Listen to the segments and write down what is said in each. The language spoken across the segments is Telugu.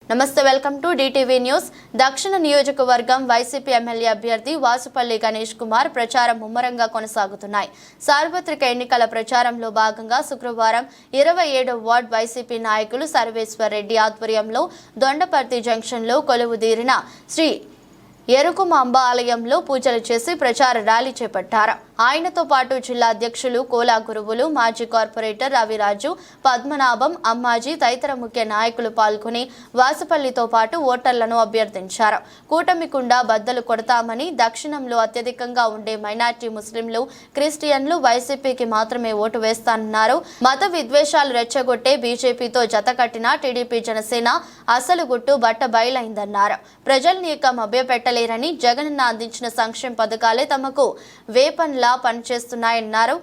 నమస్తే, వెల్కమ్ టు డిటివి న్యూస్. దక్షిణ నియోజకవర్గం వైసీపీ ఎమ్మెల్యే అభ్యర్థి వాసుపల్లి గణేష్ కుమార్ ప్రచారం ముమ్మరంగా కొనసాగుతున్నాయి. సార్వత్రిక ఎన్నికల ప్రచారంలో భాగంగా శుక్రవారం 27వ వార్డు వైసీపీ నాయకులు సర్వేశ్వర్ రెడ్డి ఆధ్వర్యంలో దొండపర్తి జంక్షన్లో కొలువుదీరిన శ్రీ ఎరుకుమాంబ ఆలయంలో పూజలు చేసి ప్రచార ర్యాలీ చేపట్టారు. ఆయనతో పాటు జిల్లా అధ్యక్షులు కోలా గురువులు, మాజీ కార్పొరేటర్ రవిరాజు, పద్మనాభం, అమ్మాజీ తదితర ముఖ్య నాయకులు పాల్గొని వాసుపల్లితో పాటు ఓటర్లను అభ్యర్థించారు. కూటమికుండా బద్దలు కొడతామని, దక్షిణంలో అత్యధికంగా ఉండే మైనార్టీ ముస్లింలు, క్రిస్టియన్లు వైసీపీకి మాత్రమే ఓటు వేస్తానన్నారు. మత విద్వేషాలు రెచ్చగొట్టే బీజేపీతో జతకట్టిన టీడీపీ, జనసేన అసలు గుట్టు బట్ట బయలైందన్నారు. ప్రజల్ని ఇక మభ్యపెట్టలేరని, జగనన్న అందించిన సంక్షేమ పథకాలే తమకు వేపన్లా పనిచేస్తున్నాయన్నారు.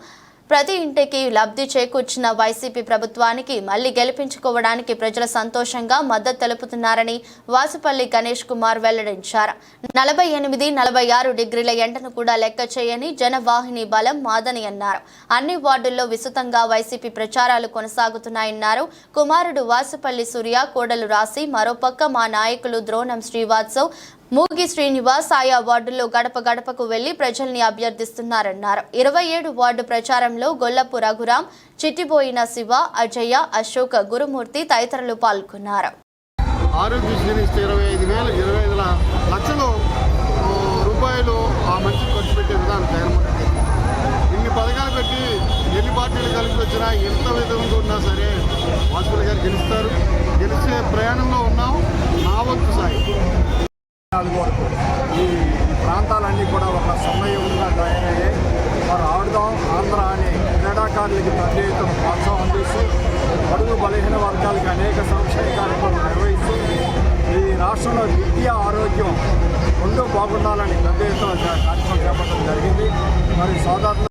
ప్రతి ఇంటికి లబ్ధి చేకూర్చిన వైసీపీ ప్రభుత్వానికి మళ్లీ గెలిపించుకోవడానికి ప్రజలు సంతోషంగా మద్దతు తెలుపుతున్నారని వాసుపల్లి గణేష్ కుమార్ వెల్లడించారు. 48-46 డిగ్రీల ఎండను కూడా లెక్క చేయని జనవాహిని బలం మాదని అన్నారు. అన్ని వార్డుల్లో విస్తృతంగా వైసీపీ ప్రచారాలు కొనసాగుతున్నాయన్నారు. కుమారుడు వాసుపల్లి సూర్య, కోడలు రాసి, మరోపక్క మా నాయకులు ద్రోణం శ్రీవాత్సవ్, మూగి శ్రీనివాస్ ఆయా వార్డుల్లో గడప గడపకు వెళ్లి ప్రజల్ని అభ్యర్థిస్తున్నారన్నారు. 27 వార్డు ప్రచారంలో గొల్లపు రఘురాం, చిట్టిబోయిన శివ, అజయ్య, అశోక్, గురుమూర్తి తదితరులు పాల్గొన్నారు. ఆరోగ్యశ్రీ 25 లక్షల రూపాయలు ఆ మనిషికి ఖర్చు పెట్టే విధానం జగన్మోహన్ రెడ్డి. ఇన్ని పథకాలు పెట్టి ఎన్ని పార్టీలు కలిసి వచ్చినా ఎంత విధంగా ఉన్నా సరే వాసుపల్లి గారు గెలుస్తారు. గెలిచే ప్రయాణంలో ఉన్నాం. నా వంతు సాయి వరకు ఈ ప్రాంతాలన్నీ కూడా ఒక సమయంగా తయారయ్యాయి. వారు ఆడుదాం ఆంధ్ర అనే క్రీడాకారులకి పెద్ద ఎత్తున ప్రోత్సాహం అందిస్తూ బడుగు బలహీన వర్గాలకి అనేక సంక్షేమ కార్యక్రమాలు నిర్వహిస్తూ ఈ రాష్ట్రంలో విద్య, ఆరోగ్యం రెండూ బాగుండాలని పెద్ద ఎత్తున కార్యక్రమం చేపట్టడం జరిగింది. మరి సోదరులు